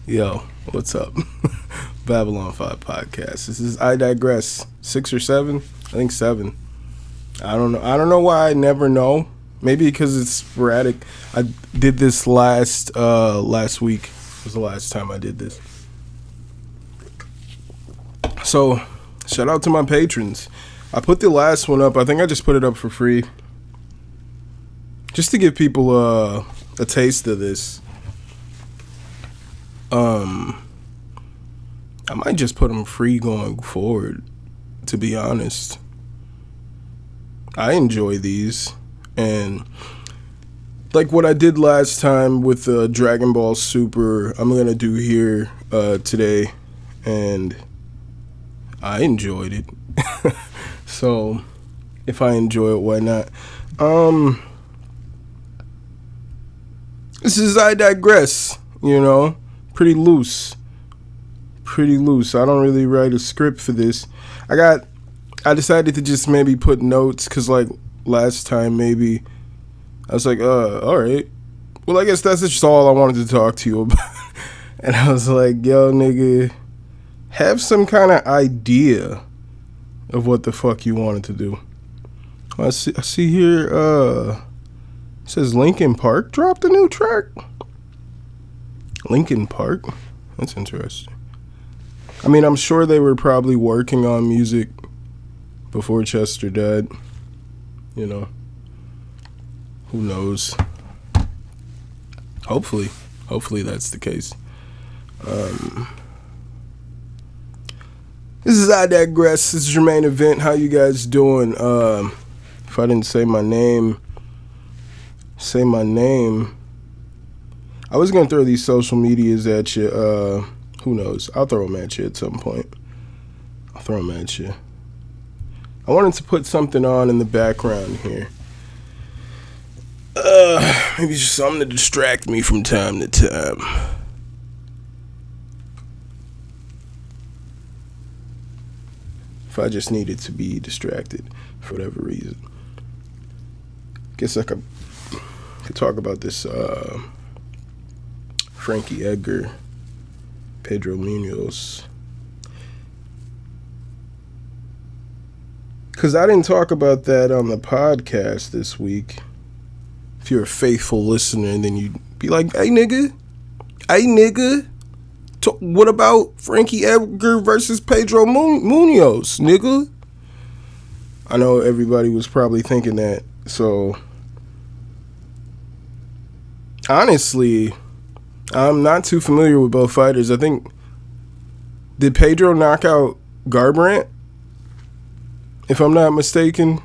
Yo, what's up? Babylon 5 podcast. This is I Digress. 6 or 7? I think 7. I don't know why I never know. Maybe because it's sporadic. I did this last week. Was the last time I did this. So, shout out to my patrons. I put the last one up. I think I just put it up for free. Just to give people a taste of this. I might just put them free going forward, to be honest. I enjoy these, and like what I did last time with Dragon Ball Super, I'm gonna do here today, and I enjoyed it. So if I enjoy it, why not? This is I Digress, pretty loose. I don't really write a script for this. I decided to just maybe put notes, because like last time maybe I was like, alright. Well, I guess that's just all I wanted to talk to you about. And I was like, yo, nigga, have some kind of idea of what the fuck you wanted to do. I see here, it says Linkin Park dropped a new track. Linkin Park? That's interesting. I mean, I'm sure they were probably working on music before Chester died. Who knows? Hopefully that's the case. This is I Digress. This is Jermaine event. How you guys doing? If I didn't say my name. I was gonna throw these social medias at you. Who knows? I'll throw them at you at some point. I wanted to put something on in the background here. Maybe just something to distract me from time to time. If I just needed to be distracted for whatever reason. Guess I could talk about this Frankie Edgar, Pedro Munoz. Because I didn't talk about that on the podcast this week. If you're a faithful listener, then you'd be like, hey nigga, what about Frankie Edgar versus Pedro Munoz, nigga? I know everybody was probably thinking that. So, honestly, I'm not too familiar with both fighters. I think, did Pedro knock out Garbrandt? If I'm not mistaken,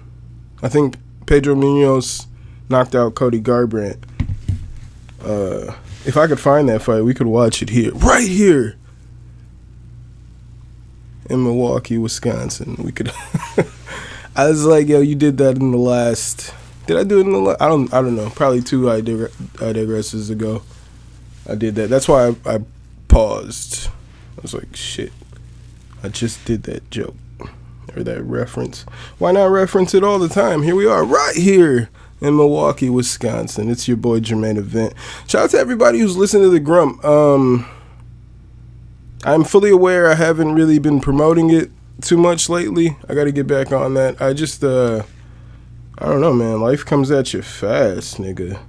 I think Pedro Munoz knocked out Cody Garbrandt. If I could find that fight, we could watch it right here in Milwaukee, Wisconsin. We could. I was like, yo, you did that in the last. Did I do it in the last? I don't know. Probably 2 I digresses ago. I did that. That's why I paused. I was like, shit. I just did that joke. Or that reference. Why not reference it all the time? Here we are, right here in Milwaukee, Wisconsin. It's your boy Jermaine event. Shout out to everybody who's listening to the Grump. I'm fully aware I haven't really been promoting it too much lately. I got to get back on that. I just, I don't know, man. Life comes at you fast, nigga.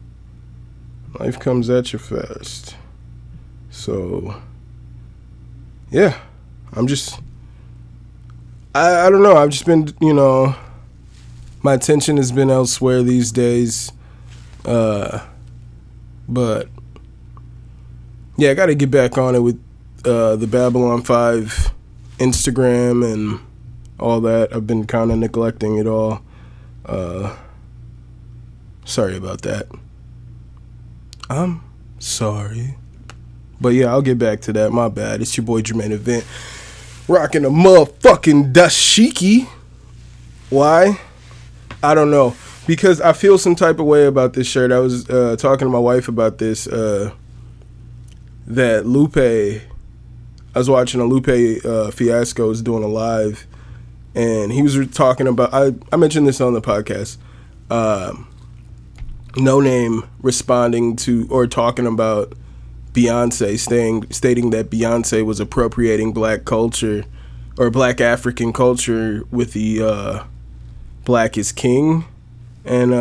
Life comes at you fast. So, yeah. I'm just, I don't know. I've just been, my attention has been elsewhere these days. But, yeah, I got to get back on it with the Babylon 5 Instagram and all that. I've been kind of neglecting it all. Sorry about that. I'm sorry. But yeah, I'll get back to that. My bad. It's your boy Jermaine event. Rocking a motherfucking dashiki. Why? I don't know. Because I feel some type of way about this shirt. I was talking to my wife about this. That Lupe, I was watching a Lupe Fiasco was doing a live. And he was talking about, I mentioned this on the podcast. No Name responding to or talking about Beyonce stating that Beyonce was appropriating black culture or black African culture with the Black is King. And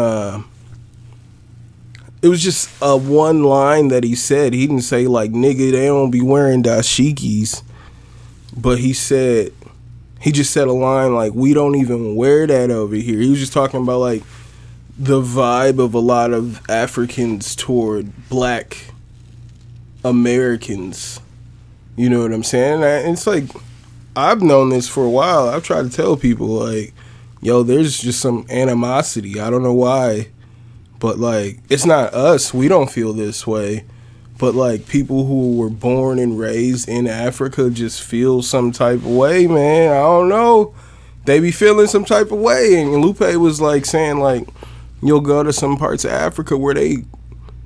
it was just one line that he said. He didn't say like, nigga, they don't be wearing dashikis. But he just said a line like, we don't even wear that over here. He was just talking about like the vibe of a lot of Africans toward black Americans. You know what I'm saying? And it's like, I've known this for a while. I've tried to tell people like, yo, there's just some animosity. I don't know why. But like, it's not us. We don't feel this way. But like, people who were born and raised in Africa just feel some type of way, man. I don't know. They be feeling some type of way. And Lupe was like saying like, you'll go to some parts of Africa where they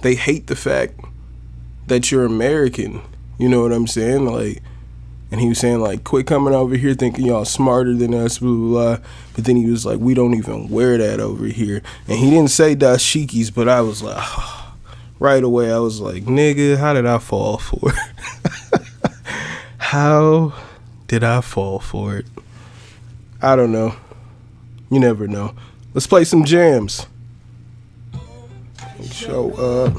hate the fact that you're American. You know what I'm saying? Like, and he was saying like, quit coming over here thinking y'all smarter than us, blah, blah, blah. But then he was like, we don't even wear that over here. And he didn't say dashikis, but I was like, oh, right away, I was like, nigga, how did I fall for it? How did I fall for it? I don't know. You never know. Let's play some jams. Show up.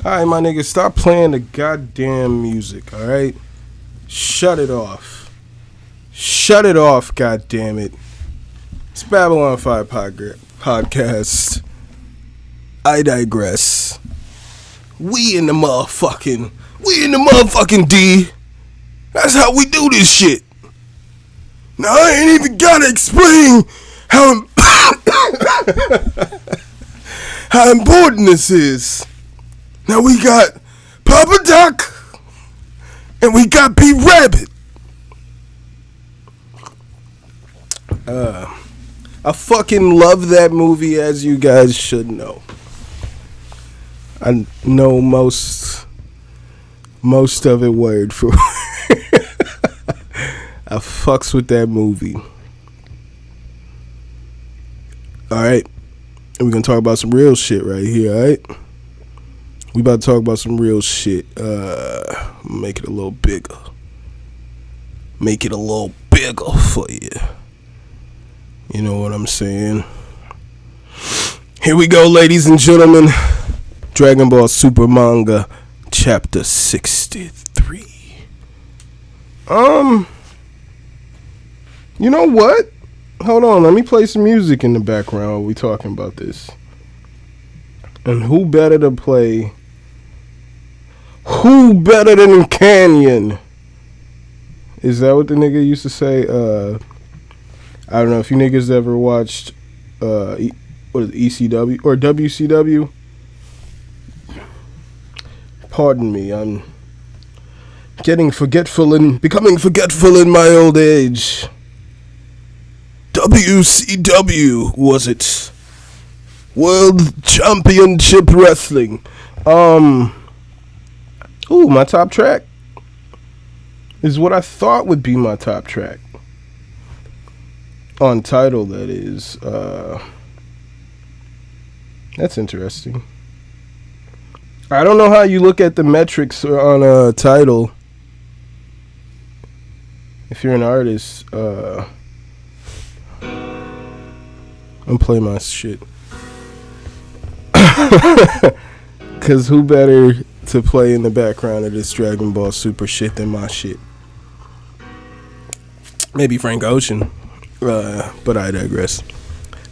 Alright, my nigga, stop playing the goddamn music, alright? Shut it off. Shut it off, goddammit. It's Babylon 5 podcast. I digress. We in the motherfucking D. That's how we do this shit. Now, I ain't even gotta explain how how important this is. Now we got Papa Doc and we got P Rabbit. I fucking love that movie, as you guys should know. I know most of it word for word. I fucks with that movie. Alright. And we're gonna talk about some real shit right here, alright? We about to talk about some real shit. Make it a little bigger. Make it a little bigger for you. You know what I'm saying? Here we go, ladies and gentlemen. Dragon Ball Super Manga, Chapter 63. You know what? Hold on, let me play some music in the background while we talking about this. And who better to play? Who better than Canyon? Is that what the nigga used to say? I don't know if you niggas ever watched what is it, ECW or WCW? Pardon me, I'm getting forgetful and becoming forgetful in my old age. WCW, was it? World Championship Wrestling. Ooh, my top track is what I thought would be my top track. On title, that is. That's interesting. I don't know how you look at the metrics on a title. If you're an artist, I'm playing my shit. Cause who better to play in the background of this Dragon Ball Super shit than my shit? Maybe Frank Ocean. But I digress.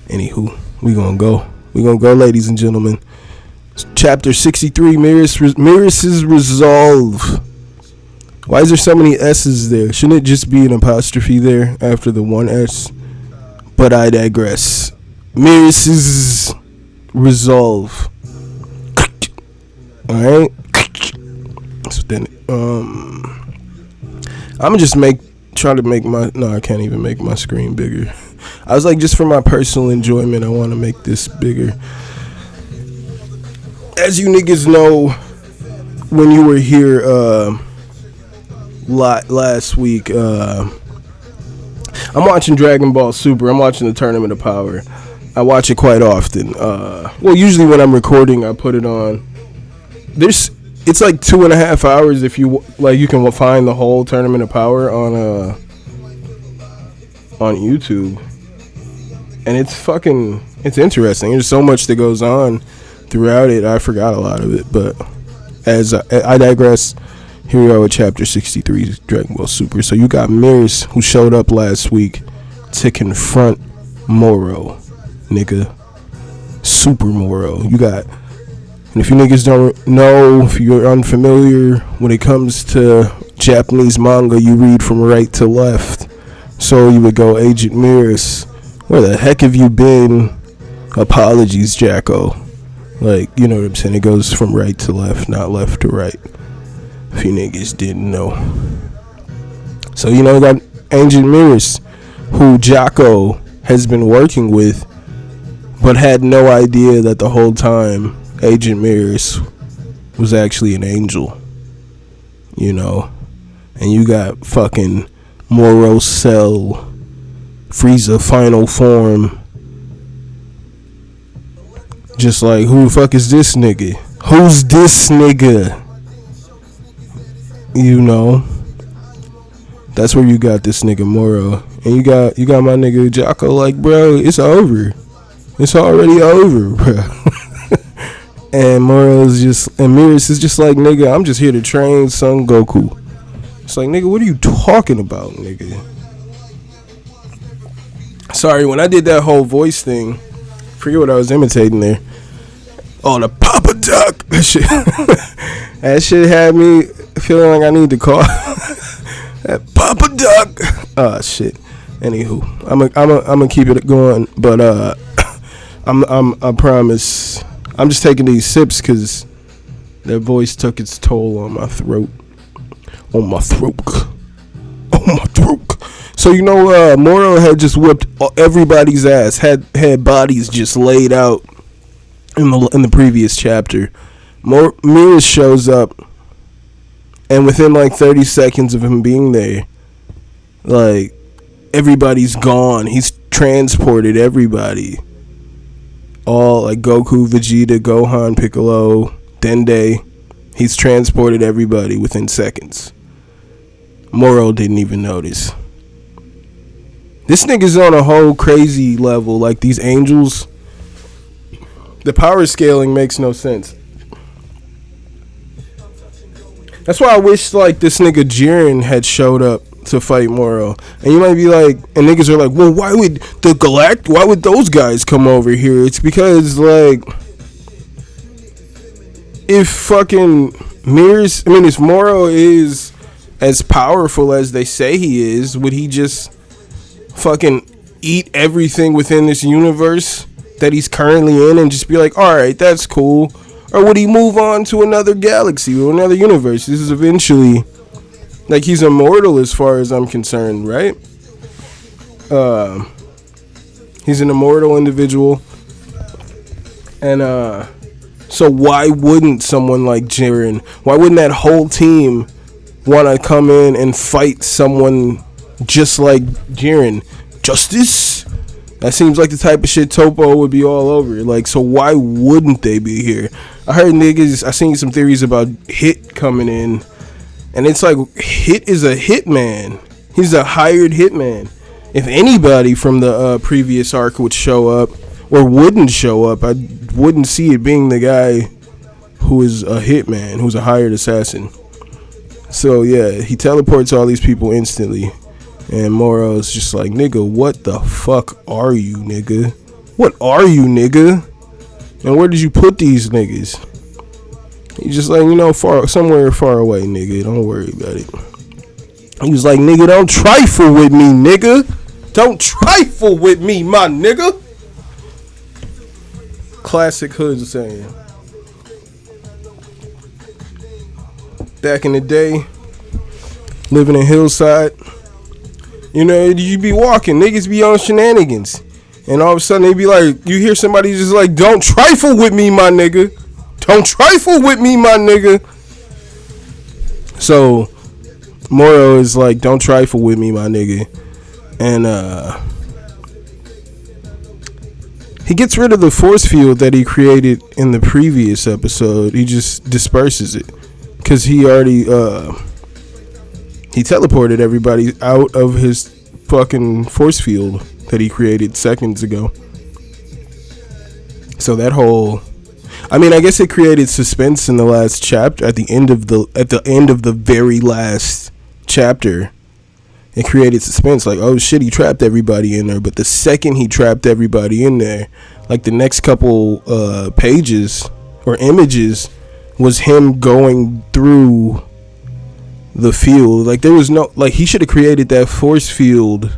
Anywho, we gonna go, ladies and gentlemen. Chapter 63, Miras's Resolve. Why is there so many S's there? Shouldn't it just be an apostrophe there after the one S? But I digress. Miras's Resolve. Alright. So then, I'm just try to make my, no, I can't even make my screen bigger. I was like, just for my personal enjoyment, I want to make this bigger. As you niggas know, when you were here last week, I'm watching Dragon Ball Super. I'm watching the Tournament of Power. I watch it quite often. Well, usually when I'm recording, I put it on. it's like 2.5 hours if you like. You can find the whole Tournament of Power on YouTube, and it's interesting. There's so much that goes on throughout it. I forgot a lot of it, but as I digress. Here we are with chapter 63, Dragon Ball Super. So you got Mirrors, who showed up last week to confront Moro, nigga. Super Moro. You got, and if you niggas don't know, if you're unfamiliar, when it comes to Japanese manga, you read from right to left. So you would go, Agent Mirrors, where the heck have you been? Apologies, Jacko. Like, you know what I'm saying? It goes from right to left, not left to right. If you niggas didn't know. So, you know, got Agent Mirrors, who Jocko has been working with, but had no idea that the whole time Agent Mirrors was actually an angel. You know? And you got fucking Moro Cell, Frieza Final Form. Just like, who the fuck is this nigga? Who's this nigga? You know, that's where you got this nigga Moro, and you got my nigga Jocko. Like, bro, it's over. It's already over, bro. And Mirrors is just like, nigga, I'm just here to train Son Goku. It's like, nigga, what are you talking about, nigga? Sorry, when I did that whole voice thing, I forget what I was imitating there. Oh, the Papa Duck. That shit had me feeling like I need to call that Papa Duck. Oh shit. Anywho, I'm gonna keep it going, but I promise. I'm just taking these sips because that voice took its toll on my throat. On my throat. So you know, Moro had just whipped everybody's ass. Had bodies just laid out in the previous chapter. Mirrors shows up, and within like 30 seconds of him being there, like, everybody's gone. He's transported everybody. All, like, Goku, Vegeta, Gohan, Piccolo, Dende. He's transported everybody within seconds. Moro didn't even notice. This nigga's on a whole crazy level. Like, these angels, the power scaling makes no sense. That's why I wish, like, this nigga Jiren had showed up to fight Moro. And you might be like, and niggas are like, well, why would those guys come over here? It's because, like, if fucking Mirrors, I mean, if Moro is as powerful as they say he is, would he just fucking eat everything within this universe that he's currently in and just be like, alright, that's cool? Or would he move on to another galaxy or another universe? This is eventually, like, he's immortal as far as I'm concerned, right? He's an immortal individual. And, so why wouldn't someone like Jiren, why wouldn't that whole team want to come in and fight someone just like Jiren? Justice? That seems like the type of shit Topo would be all over. Like, so why wouldn't they be here? I heard niggas, I seen some theories about Hit coming in. And it's like, Hit is a hitman. He's a hired hitman. If anybody from the previous arc would show up, or wouldn't show up, I wouldn't see it being the guy who is a hitman, who's a hired assassin. So, yeah, he teleports all these people instantly. And Moro's just like, nigga, what the fuck are you, nigga? What are you, nigga? And where did you put these niggas? He's just like, you know, somewhere far away, nigga. Don't worry about it. He was like, nigga, don't trifle with me, nigga. Don't trifle with me, my nigga. Classic hood saying. Back in the day, living in Hillside, you know, you be walking, niggas be on shenanigans, and all of a sudden they be like, you hear somebody just like, don't trifle with me, my nigga. Don't trifle with me, my nigga. So Moro is like, don't trifle with me, my nigga. And he gets rid of the force field that he created in the previous episode. He just disperses it. because he already he teleported everybody out of his fucking force field that he created seconds ago. So that whole, I mean, I guess it created suspense in the last chapter. At the end of the very last chapter, it created suspense. Like, oh shit, he trapped everybody in there. But the second he trapped everybody in there, like the next couple pages or images was him going through the field. Like, there was no, like, he should have created that force field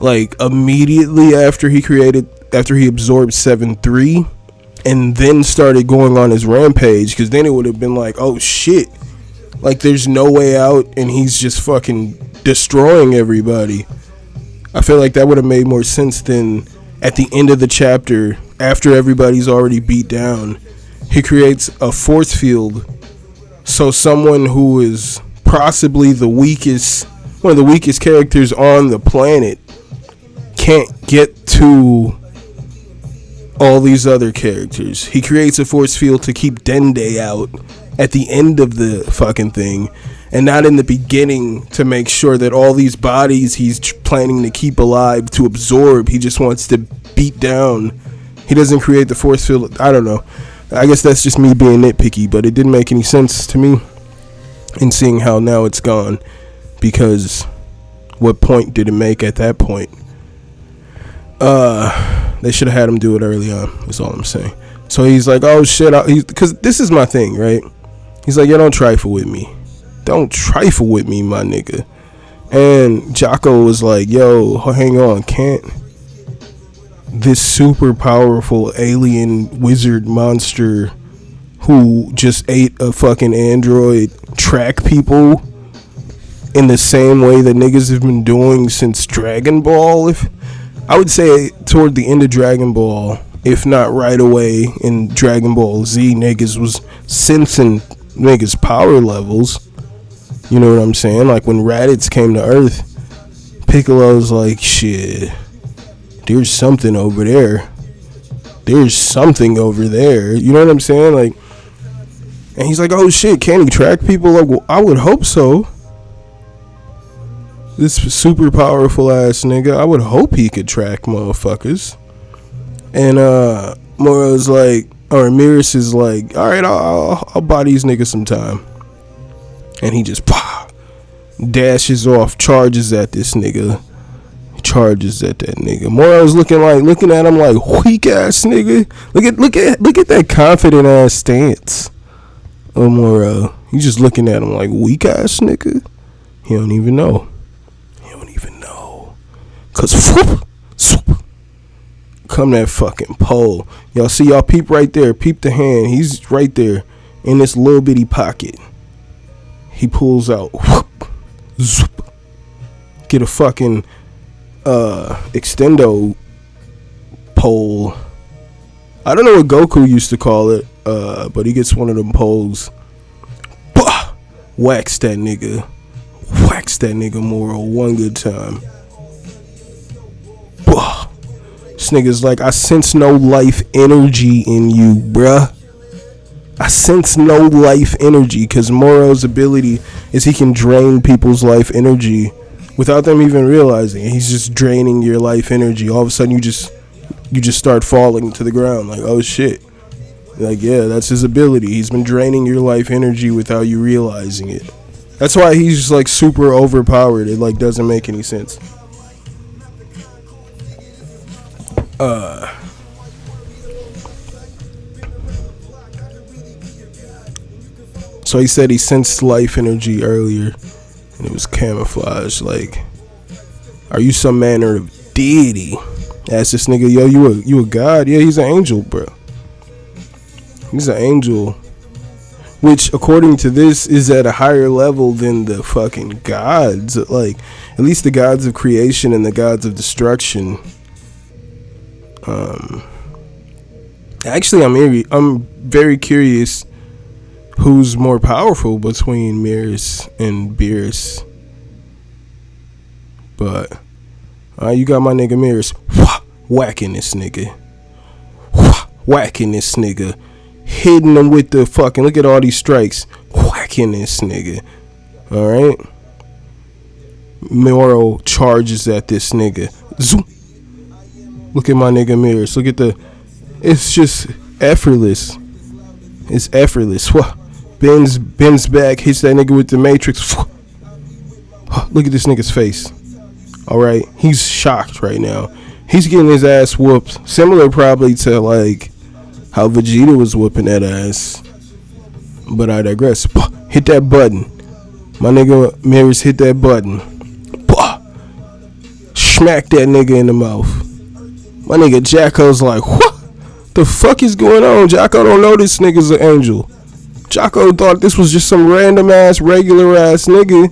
like immediately after he absorbed 7-3, and then started going on his rampage, because then it would have been like, oh shit, like there's no way out and he's just fucking destroying everybody. I feel like that would have made more sense than at the end of the chapter, after everybody's already beat down, he creates a force field so someone who is possibly one of the weakest characters on the planet can't get to all these other characters. He creates a force field to keep Dende out at the end of the fucking thing, and not in the beginning, to make sure that all these bodies he's planning to keep alive to absorb, he just wants to beat down. He doesn't create the force field. I don't know. I guess that's just me being nitpicky, but it didn't make any sense to me in seeing how now it's gone, because what point did it make at that point? They should have had him do it early on, is all I'm saying. So he's like, oh shit, because this is my thing, right? He's like, yo, don't trifle with me. Don't trifle with me, my nigga. And Jocko was like, yo, hang on, can't this super powerful alien wizard monster who just ate a fucking android track people in the same way that niggas have been doing since Dragon Ball? If I would say toward the end of Dragon Ball, if not right away in Dragon Ball Z, niggas was sensing niggas' power levels. You know what I'm saying? Like when Raditz came to Earth, Piccolo's like, shit, there's something over there. There's something over there. You know what I'm saying? Like, and he's like, oh shit, can he track people? Like, well, I would hope so. This super powerful ass nigga, I would hope he could track motherfuckers. And Moro's like, or Miris is like, all right, I'll buy these niggas some time. And he just dashes off, charges at this nigga. Charges at that nigga. Moro's looking at him like, weak ass nigga. Look at that confident ass stance of Moro. He's just looking at him like, weak ass nigga. He don't even know. Cause swoop, come that fucking pole. Y'all see, y'all peep right there. Peep the hand. He's right there in this little bitty pocket. He pulls out, whoop, zoop, get a fucking extendo pole. I don't know what Goku used to call it, but he gets one of them poles. Bah! Wax that nigga Moro one good time. Bah! This nigga's like, I sense no life energy in you, bruh. I sense no life energy, because Moro's ability is he can drain people's life energy without them even realizing it. He's just draining your life energy. All of a sudden you just start falling to the ground like, oh shit. Like, yeah, that's his ability. He's been draining your life energy without you realizing it. That's why he's just like super overpowered. It like doesn't make any sense. So he said he sensed life energy earlier, and it was camouflage. Like, are you some manner of deity? Asked this nigga, yo, you a god? Yeah, he's an angel, bro. He's an angel, which according to this is at a higher level than the fucking gods. Like, at least the gods of creation and the gods of destruction. Actually, I'm very curious who's more powerful between Miris and Beerus. But you got my nigga Miris whacking this nigga. Whacking this nigga. hitting him with the fucking, look at all these strikes, whacking this nigga. Alright, Moro charges at this nigga. Zoom. Look at my nigga Mirrors. Look at it's just effortless. It's effortless. Bends back, hits that nigga with the Matrix. Look at this nigga's face. Alright, he's shocked right now. He's getting his ass whooped. Similar probably to like how Vegeta was whooping that ass. But I digress. Hit that button. My nigga Mirrors hit that button. Smack that nigga in the mouth. My nigga Jacko's like, what the fuck is going on? Jacko don't know this nigga's an angel. Jocko thought this was just some random ass, regular ass nigga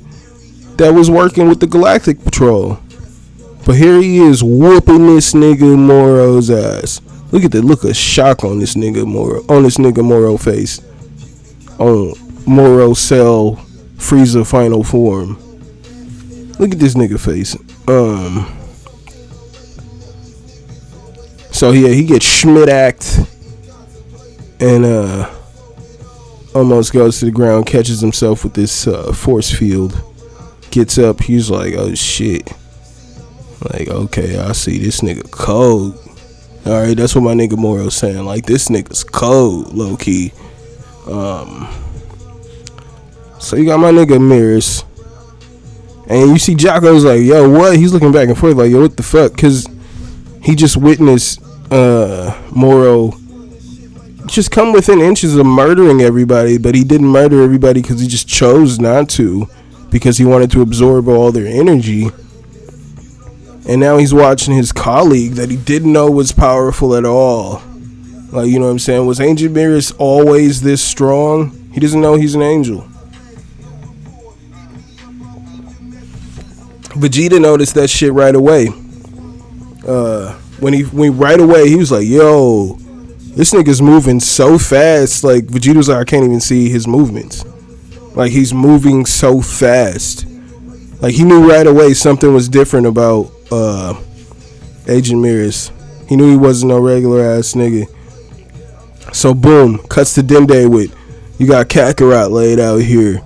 that was working with the Galactic Patrol. But here he is whooping this nigga Moro's ass. Look at the look of shock on this nigga Moro face. On Moro Cell Frieza final form. Look at this nigga face. So yeah, he gets Schmidt-acked and almost goes to the ground, catches himself with this force field. Gets up, he's like, oh shit. Like, okay, I see this nigga cold. Alright, that's what my nigga Moro's saying. Like, this nigga's cold, low key. So you got my nigga Mirrors. And you see Jocko's like, yo, what? He's looking back and forth like, yo, what the fuck? Because he just witnessed Moro just come within inches of murdering everybody, but he didn't murder everybody because he just chose not to, because he wanted to absorb all their energy. And now he's watching his colleague that he didn't know was powerful at all. Like, you know what I'm saying? Was Angel Mirrors always this strong? He doesn't know he's an angel. Vegeta noticed that shit right away. When right away, he was like, yo, this nigga's moving so fast. Like, Vegeta was like, I can't even see his movements. Like, he's moving so fast. Like, he knew right away something was different about Agent Mirrors. He knew he wasn't no regular ass nigga. So boom, cuts to Dende with, you got Kakarot laid out here,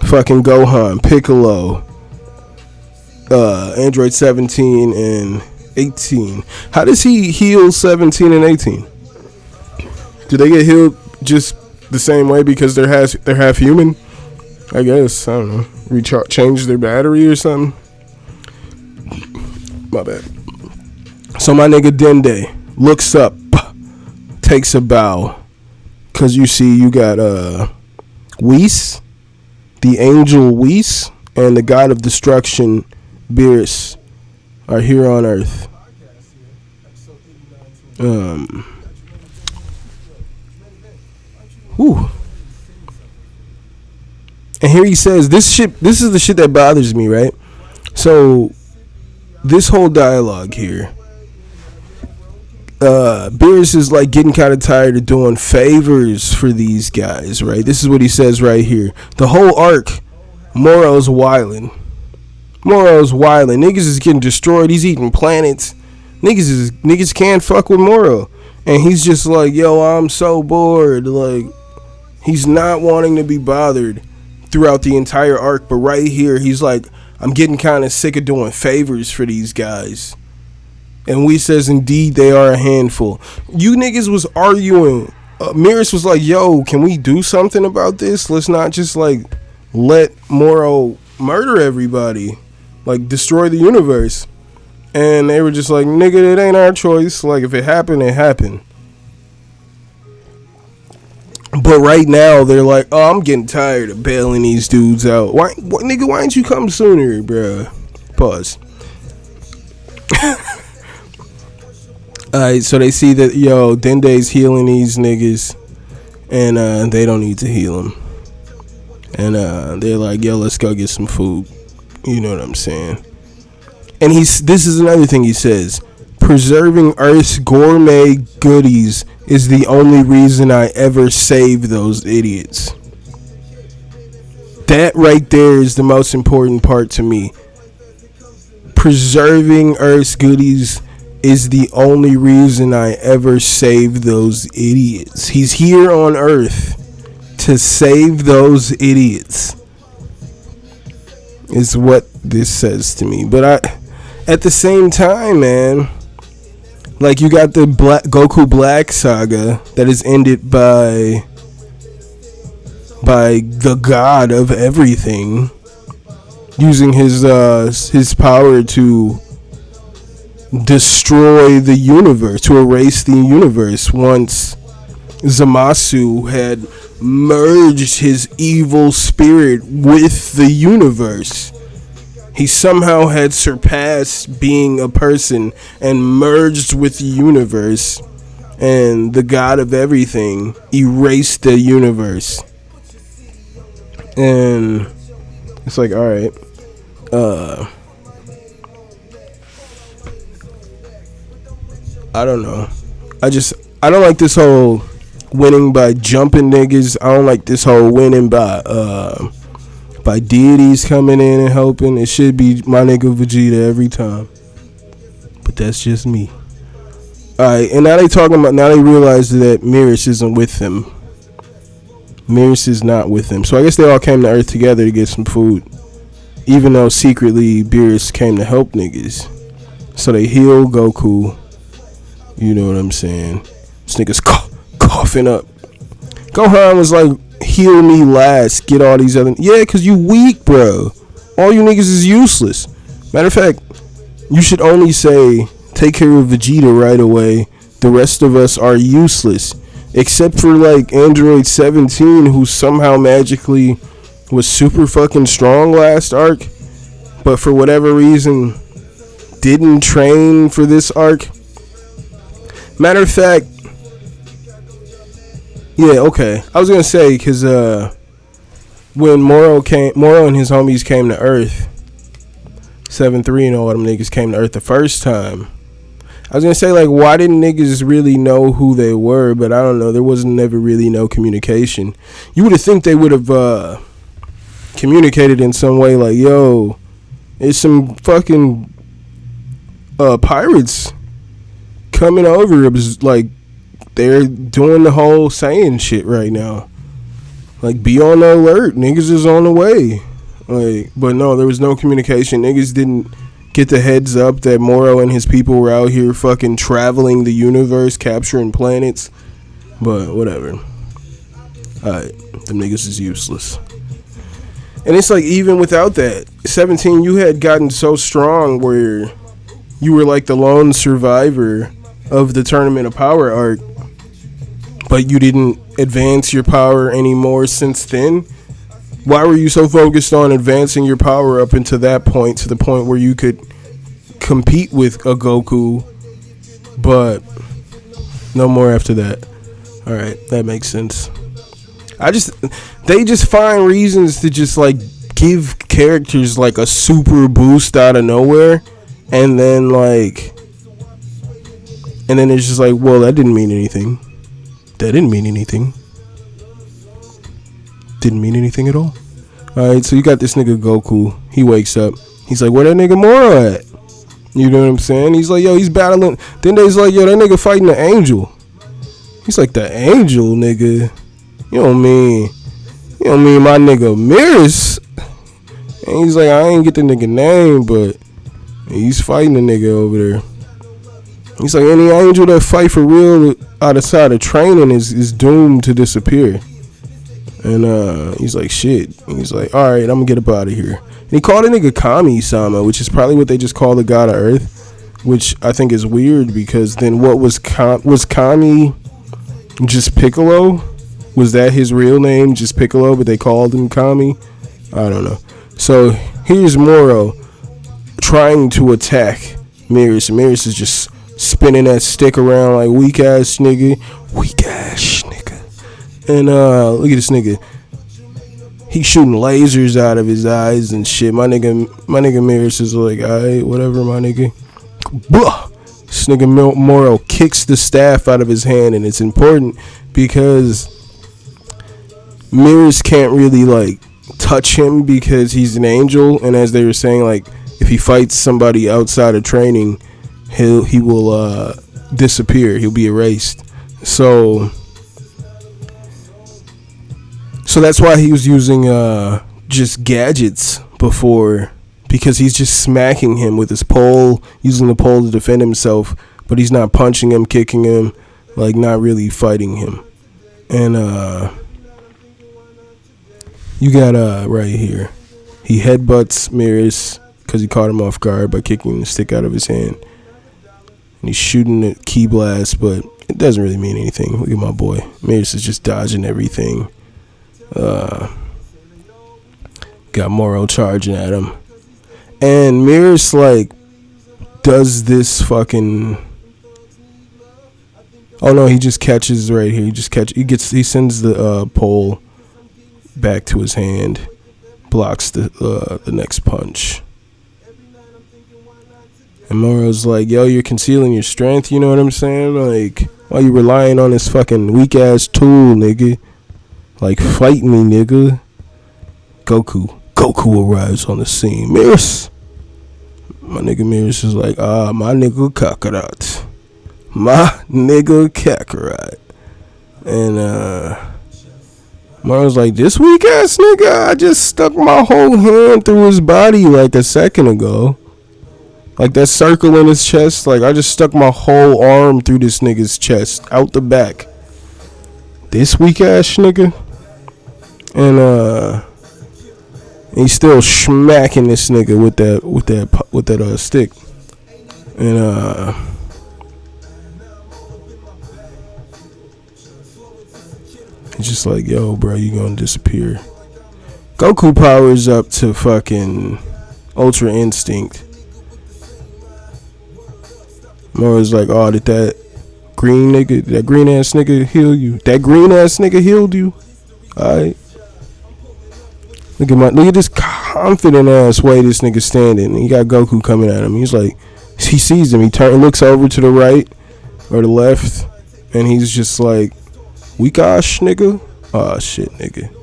fucking Gohan, Piccolo, Android 17 and 18. How does he heal 17 and 18? Do they get healed just the same way because they're half human? I guess, I don't know. Change their battery or something? My bad. So my nigga Dende looks up, takes a bow, cause you see you got Whis, the angel Whis, and the god of destruction Beerus are here on Earth. Whew. And here he says, this is the shit that bothers me, right? So this whole dialogue here, Beerus is like getting kind of tired of doing favors for these guys, right? This is what he says right here. The whole arc, Moro's wildin'. Niggas is getting destroyed. He's eating planets. Niggas can't fuck with Moro. And he's just like, yo, I'm so bored. Like, he's not wanting to be bothered throughout the entire arc. But right here, he's like, I'm getting kind of sick of doing favors for these guys. And we says, indeed, they are a handful. You niggas was arguing. Mirrors was like, yo, can we do something about this? Let's not just, like, let Moro murder everybody. Like, destroy the universe. And they were just like, nigga, it ain't our choice. Like, if it happened, it happened. But right now, they're like, oh, I'm getting tired of bailing these dudes out. Why didn't you come sooner, bruh? Pause. Alright, so they see that, yo, Dende's healing these niggas, and they don't need to heal him. And they're like, yo, let's go get some food. You know what I'm saying? And this is another thing he says. Preserving Earth's gourmet goodies is the only reason I ever saved those idiots. That right there is the most important part to me. Preserving Earth's goodies is the only reason I ever saved those idiots. He's here on Earth to save those idiots, is what this says to me. But at the same time, man, like, you got the Goku Black saga that is ended by the god of everything using his power to destroy the universe, to erase the universe, once Zamasu had merged his evil spirit with the universe. He somehow had surpassed being a person and merged with the universe, and the god of everything erased the universe. And it's like, alright, I don't know. I don't like this whole winning by jumping niggas. I don't like this whole winning by deities coming in and helping. It should be my nigga Vegeta every time. But that's just me. Alright, and now they realize that Mirrors isn't with them. Mirrors is not with them. So I guess they all came to Earth together to get some food. Even though secretly Beerus came to help niggas. So they heal Goku. You know what I'm saying? This nigga's coughing up. Gohan was like, heal me last. Get all these other... Yeah, because you weak, bro. All you niggas is useless. Matter of fact, you should only say, take care of Vegeta right away. The rest of us are useless. Except for, like, Android 17, who somehow magically was super fucking strong last arc. But for whatever reason, didn't train for this arc. Matter of fact, yeah, okay. I was gonna say, because when Moro and his homies came to Earth, 7-3 and all them niggas came to Earth the first time, I was gonna say, like, why didn't niggas really know who they were? But I don't know. There wasn't never really no communication. You would have think they would have communicated in some way, like, yo, it's some fucking pirates coming over. It was like they're doing the whole saying shit right now. Like, be on the alert. Niggas is on the way. Like, but no, there was no communication. Niggas didn't get the heads up that Moro and his people were out here fucking traveling the universe, capturing planets. But whatever. Alright, them niggas is useless. And it's like, even without that, 17, you had gotten so strong where you were like the lone survivor of the Tournament of Power arc, but you didn't advance your power anymore since then. Why were you so focused on advancing your power up into that point, to the point where you could compete with a Goku, but no more after that? Alright, that makes sense. They just find reasons to just like give characters like a super boost out of nowhere, and then it's just like, well, that didn't mean anything. That didn't mean anything. Didn't mean anything at all. Alright, so you got this nigga Goku. He wakes up. He's like, where that nigga Moro at? You know what I'm saying? He's like, yo, he's battling. Then they's like, yo, that nigga fighting the angel. He's like, the angel, nigga? You don't mean my nigga Mirrors? And he's like, I ain't get the nigga name, but he's fighting the nigga over there. He's like, any angel that fight for real outside of training is doomed to disappear. And he's like, shit. And he's like, alright, I'm gonna get up out of here. And he called a nigga Kami-sama, which is probably what they just call the god of Earth, which I think is weird, because then what was Kami just Piccolo? Was that his real name, just Piccolo, but they called him Kami? I don't know. So here's Moro trying to attack Mirrors. Mirrors is just spinning that stick around like weak ass nigga. And look at this nigga. He's shooting lasers out of his eyes and shit. My nigga Mirrors is like, alright, whatever, my nigga. Blah! This nigga Moro kicks the staff out of his hand, and it's important because Mirrors can't really like touch him because he's an angel, and as they were saying, like, if he fights somebody outside of training, he will disappear. He'll be erased. So that's why he was using just gadgets before, because he's just smacking him with his pole, using the pole to defend himself, but he's not punching him, kicking him, like not really fighting him. And you got right here, he headbutts Mirrors because he caught him off guard by kicking the stick out of his hand, and he's shooting a key blast, but it doesn't really mean anything. Look at my boy, Mirrors is just dodging everything. Got Moro charging at him, and Mirrors like does this fucking. Oh no, he just catches right here. He sends the pole back to his hand, blocks the next punch. And Moro's like, yo, you're concealing your strength, you know what I'm saying? Like, why you relying on this fucking weak ass tool, nigga? Like, fight me, nigga. Goku arrives on the scene. Mirrors. My nigga Mirrors is like, my nigga Kakarot. My nigga Kakarot. And Moro's like, this weak ass nigga, I just stuck my whole hand through his body like a second ago. Like that circle in his chest, like I just stuck my whole arm through this nigga's chest, out the back. This weak ass nigga. And he's still smacking this nigga with that stick. And he's just like, yo, bro, you gonna disappear. Goku powers up to fucking Ultra Instinct. Moro's like, oh, did that green ass nigga heal you? That green ass nigga healed you? Alright. Look at this confident ass way this nigga standing. He got Goku coming at him. He's like, he sees him. He looks over to the right or the left, and he's just like, weak ass nigga. Oh shit, nigga.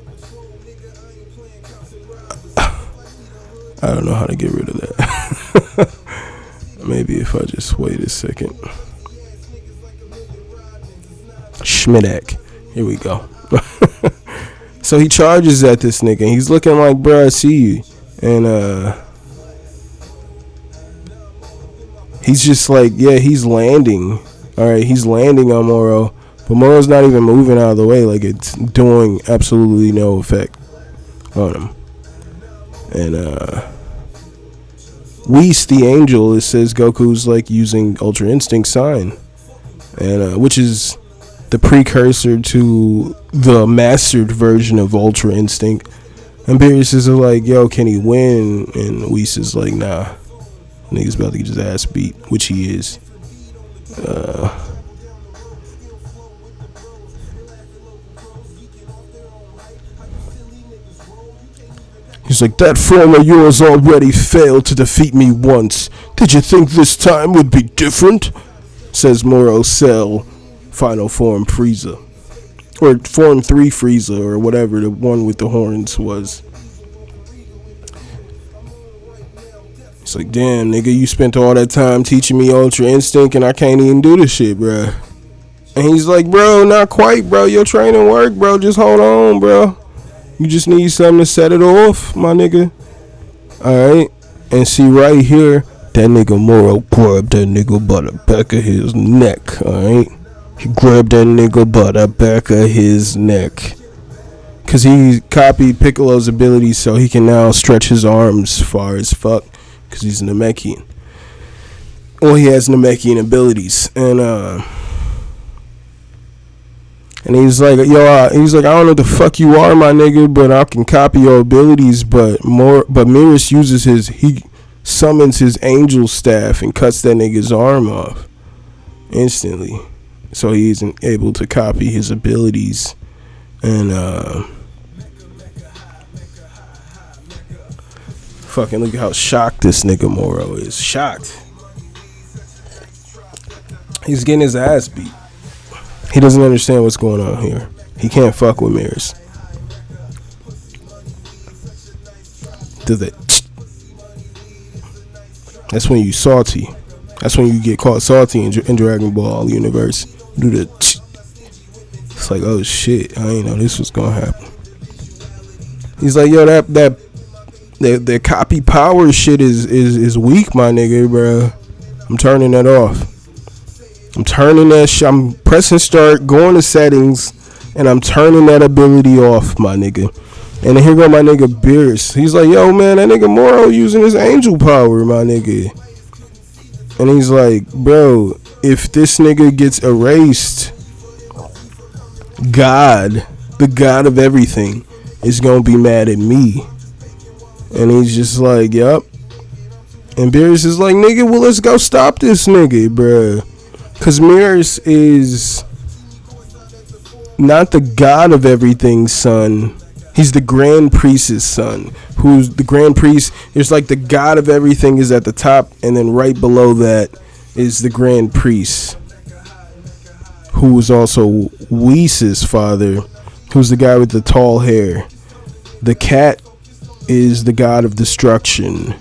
I don't know how to get rid of that. Maybe if I just wait a second. Schmidak. Here we go. So he charges at this nigga, and he's looking like, bruh, I see you. And he's just like, yeah, he's landing. Alright, he's landing on Moro. But Moro's not even moving out of the way. Like, it's doing absolutely no effect on him. And Whis the Angel, it says Goku's like using Ultra Instinct sign, and which is the precursor to the mastered version of Ultra Instinct. And Beerus is like, yo, can he win? And Whis is like, nah, nigga's about to get his ass beat, which he is. He's like, that form of yours already failed to defeat me once. Did you think this time would be different? Says Moro Cell, Final Form Frieza. Or Form 3 Frieza, or whatever the one with the horns was. It's like, damn, nigga, you spent all that time teaching me Ultra Instinct and I can't even do this shit, bruh. And he's like, bro, not quite, bro. Your training work, bro. Just hold on, bro. You just need something to set it off, my nigga. Alright. And see right here, that nigga Moro grabbed that nigga by the back of his neck. Alright. He grabbed that nigga by the back of his neck. Because he copied Piccolo's abilities, so he can now stretch his arms far as fuck. Because he's a Namekian. Well, he has Namekian abilities. And he's like, yo, I don't know what the fuck you are, my nigga, but I can copy your abilities. But Mirrors he summons his angel staff and cuts that nigga's arm off instantly. So he isn't able to copy his abilities. And, fucking look at how shocked this nigga Moro is. Shocked. He's getting his ass beat. He doesn't understand what's going on here. He can't fuck with Mirrors. Do that. That's when you salty. That's when you get caught salty in Dragon Ball universe. Do the it's like, oh shit, I ain't know this was gonna happen. He's like, yo, that copy power shit is weak, my nigga, bro. I'm turning that off. I'm turning that shit. I'm pressing start, going to settings, and I'm turning that ability off, my nigga. And then here go my nigga Beerus. He's like, yo, man, that nigga Moro using his angel power, my nigga. And he's like, bro, if this nigga gets erased, God, the God of everything, is gonna be mad at me. And he's just like, yup. And Beerus is like, nigga, well, let's go stop this nigga, bruh. Because Beerus is not the God of everything's son. He's the Grand Priest's son. Who's the Grand Priest? There's like the God of everything is at the top, and then right below that is the Grand Priest, who is also Whis' father, who's the guy with the tall hair. The cat is the God of destruction,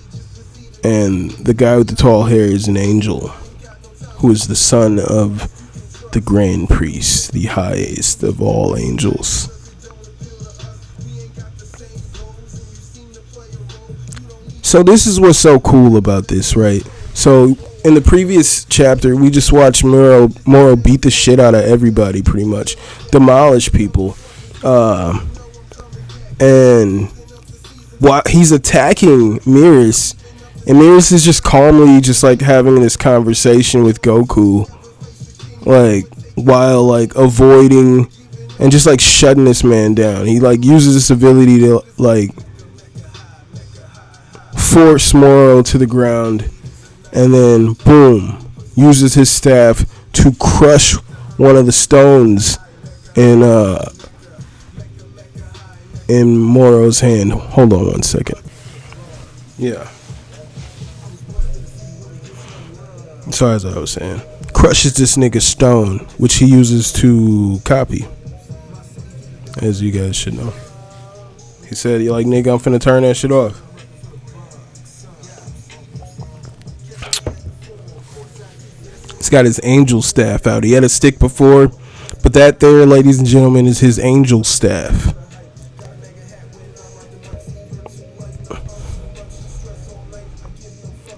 and the guy with the tall hair is an angel, who is the son of the Grand Priest, the highest of all angels. So this is what's so cool about this, right? So in the previous chapter, we just watched Moro beat the shit out of everybody, pretty much. Demolish people. And while he's attacking Beerus, and Beerus is just calmly just like having this conversation with Goku, like while like avoiding and just like shutting this man down. He like uses this ability to like force Moro to the ground, and then boom, uses his staff to crush one of the stones in Moro's hand. Hold on one second. Yeah. So as I was saying, crushes this nigga's stone, which he uses to copy, as you guys should know. He said, "You like, nigga, I'm finna turn that shit off." He's got his angel staff out. He had a stick before, but that there, ladies and gentlemen, is his angel staff.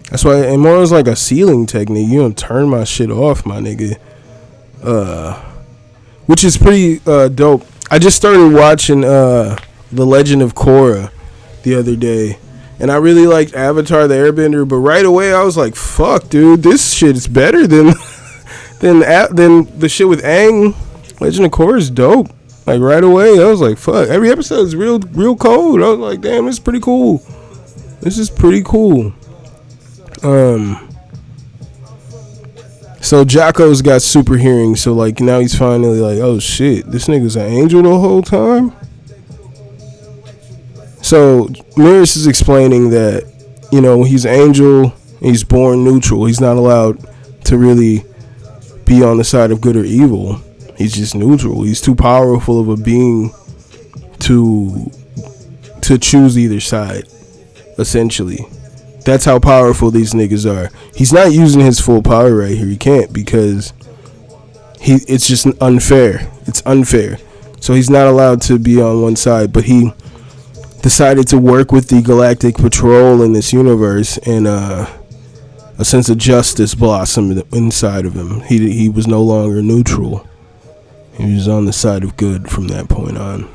That's why, and more is like a sealing technique. You don't turn my shit off, my nigga. Which is pretty dope. I just started watching The Legend of Korra the other day, and I really liked Avatar the Airbender, but right away I was like, fuck, dude, this shit is better than the shit with Aang. Legend of Korra is dope. Like right away I was like, fuck, every episode is real cold. I was like, damn, this is pretty cool. This is pretty cool. So Jocko's got super hearing, so like now he's finally like, oh shit, this nigga's an angel the whole time. So Beerus is explaining that, you know, he's an angel, he's born neutral. He's not allowed to really be on the side of good or evil. He's just neutral. He's too powerful of a being to choose either side, essentially. That's how powerful these niggas are. He's not using his full power right here. He can't, because it's just unfair. It's unfair. So he's not allowed to be on one side, but he decided to work with the Galactic Patrol in this universe, and a sense of justice blossomed inside of him. He was no longer neutral. He was on the side of good from that point on.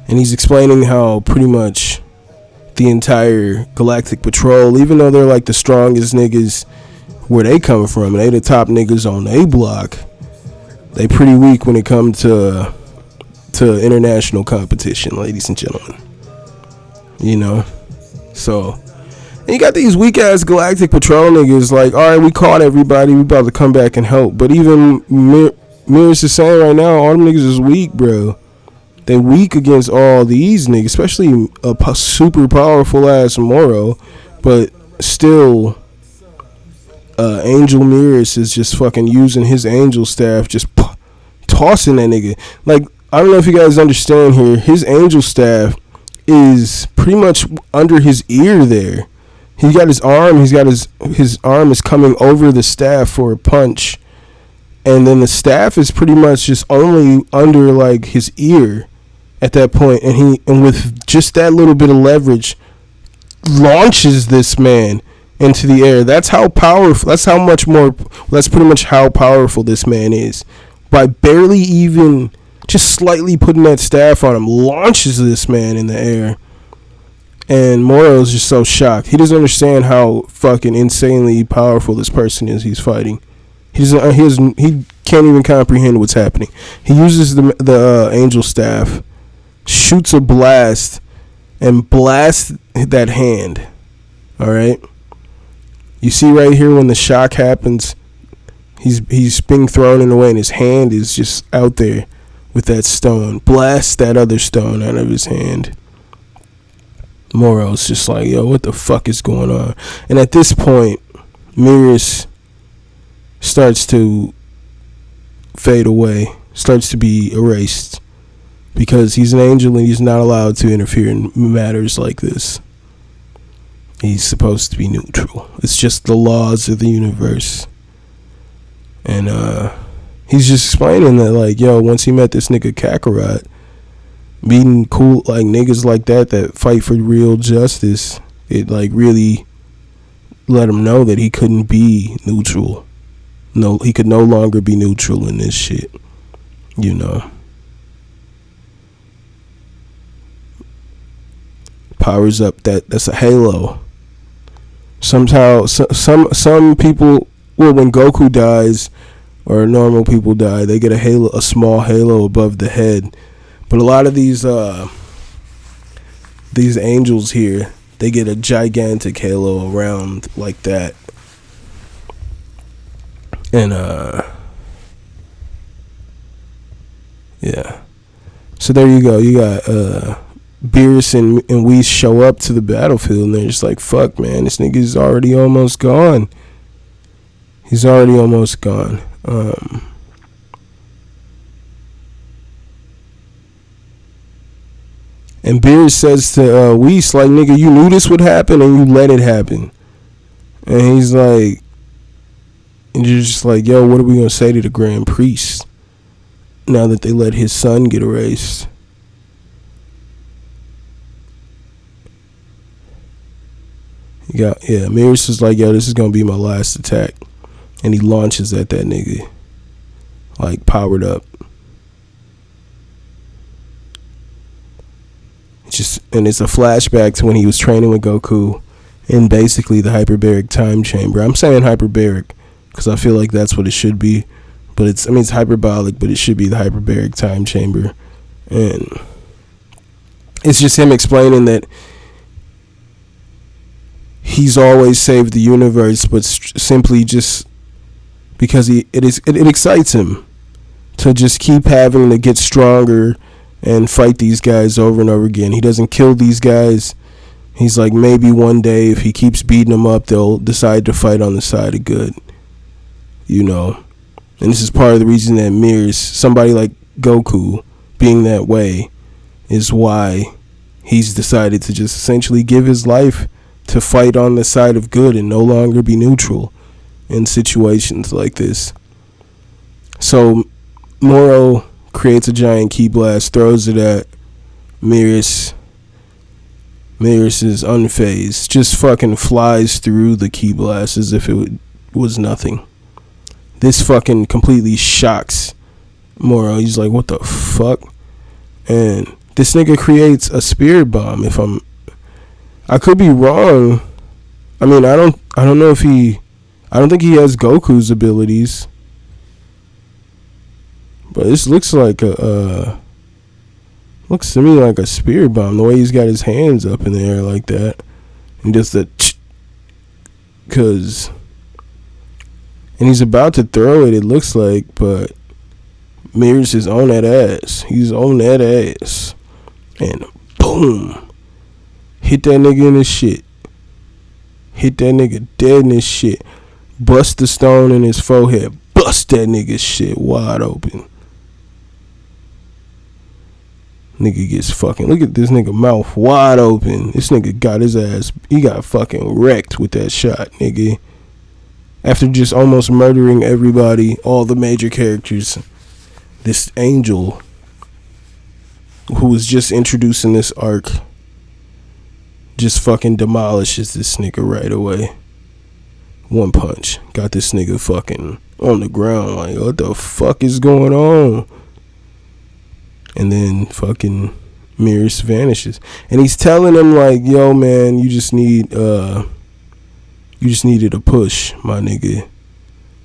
And he's explaining how pretty much the entire Galactic Patrol, even though they're like the strongest niggas where they come from, they the top niggas on A block, they pretty weak when it comes to international competition, ladies and gentlemen. You know? So, and you got these weak ass Galactic Patrol niggas like, alright, we caught everybody, we about to come back and help. But even Beerus is saying right now, all them niggas is weak, bro. They weak against all these niggas, especially a super powerful ass Moro, but still, Angel Beerus is just fucking using his angel staff, just tossing that nigga. Like, I don't know if you guys understand here, his angel staff is pretty much under his ear there. He got his arm. He's got his arm is coming over the staff for a punch, and then the staff is pretty much just only under like his ear at that point, and with just that little bit of leverage, launches this man into the air. That's how powerful. That's how much more. That's pretty much how powerful this man is. By barely even just slightly putting that staff on him, launches this man in the air. And Moro's just so shocked. He doesn't understand how fucking insanely powerful this person is he's fighting. He can't even comprehend what's happening. He uses the angel staff, shoots a blast, and blasts that hand. All right. You see right here when the shock happens, he's being thrown in the way, and his hand is just out there with that stone. Blasts that other stone out of his hand. Moro's just like, yo, what the fuck is going on? And at this point, Mirrors starts to fade away, starts to be erased, because he's an angel and he's not allowed to interfere in matters like this. He's supposed to be neutral. It's just the laws of the universe. And he's just explaining that, like, yo, once he met this nigga Kakarot, meeting cool like niggas like that fight for real justice, it like really let him know that he couldn't be neutral. No, he could no longer be neutral in this shit, you know. Powers up. That's a halo. Somehow some people, well, when Goku dies or normal people die, they get a small halo above the head. But a lot of these angels here, they get a gigantic halo around like that. And yeah. So there you go. You got Beerus and Whis show up to the battlefield, and they're just like, fuck, man, this nigga's already almost gone. He's already almost gone. And Beerus says to Whis, like, nigga, you knew this would happen and you let it happen. And he's like, and you're just like, yo, what are we going to say to the Grand Priest now that they let his son get erased? Mirrors is like, yo, this is going to be my last attack. And he launches at that nigga, like, powered up. And it's a flashback to when he was training with Goku in basically the hyperbaric time chamber. I'm saying hyperbaric because I feel like that's what it should be, but it's hyperbolic, but it should be the hyperbaric time chamber. And it's just him explaining that he's always saved the universe, but simply just because it excites him to just keep having to get stronger and fight these guys over and over again. He doesn't kill these guys. He's like, maybe one day if he keeps beating them up, they'll decide to fight on the side of good, you know. And this is part of the reason that Mirrors, somebody like Goku being that way, is why he's decided to just essentially give his life to fight on the side of good and no longer be neutral in situations like this. So Moro creates a giant ki blast, throws it at Mirrors. Mirrors is unfazed, just fucking flies through the ki blast as if it was nothing. This fucking completely shocks Moro. He's like, what the fuck? And this nigga creates a spirit bomb. I could be wrong. I mean, I don't know if I don't think he has Goku's abilities. But this looks like looks to me like a spirit bomb, the way he's got his hands up in the air like that. And just and he's about to throw it looks like, but Mirrors is on that ass. He's on that ass. And boom. Hit that nigga in his shit. Hit that nigga dead in his shit. Bust the stone in his forehead. Bust that nigga's shit wide open. Nigga gets fucking, look at this nigga mouth wide open. This nigga got his ass, he got fucking wrecked with that shot, nigga. After just almost murdering everybody, all the major characters, this Angel, who was just introduced in this arc, just fucking demolishes this nigga right away. One punch. Got this nigga fucking on the ground like, what the fuck is going on? And then fucking Mirrors vanishes. And he's telling him like, yo man, you just needed a push, my nigga.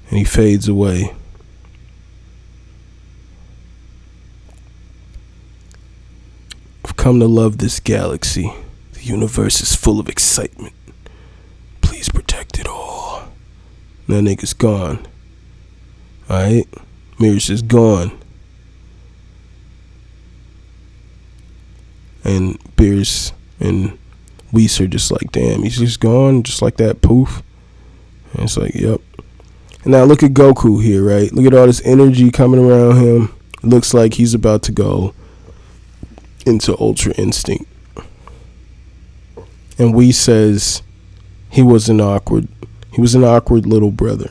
And he fades away. I've come to love this galaxy. The universe is full of excitement. Please protect it all. That nigga's gone. Alright? Mirrors is gone. And Beers and Whis are just like, damn, he's just gone, just like that, poof. And it's like, yep. And now look at Goku here, right? Look at all this energy coming around him. Looks like he's about to go into Ultra Instinct. And Whis says he was an awkward little brother.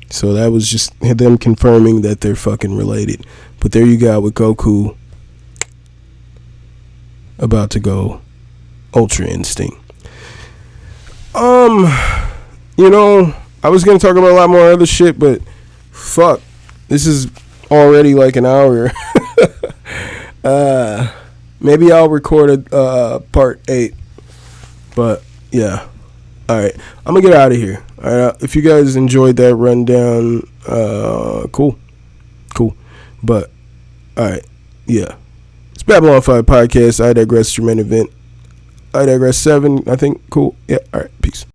So that was just them confirming that they're fucking related. But there you go with Goku about to go Ultra Instinct. You know, I was gonna talk about a lot more other shit, but fuck, this is already like an hour. Maybe I'll record a part 8. But yeah. Alright, I'm gonna get out of here. Alright, if you guys enjoyed that rundown, cool. But alright, yeah. It's Babylon 5 Podcast. I Digress, Jermaine event. I Digress 7, I think. Cool. Yeah, alright, peace.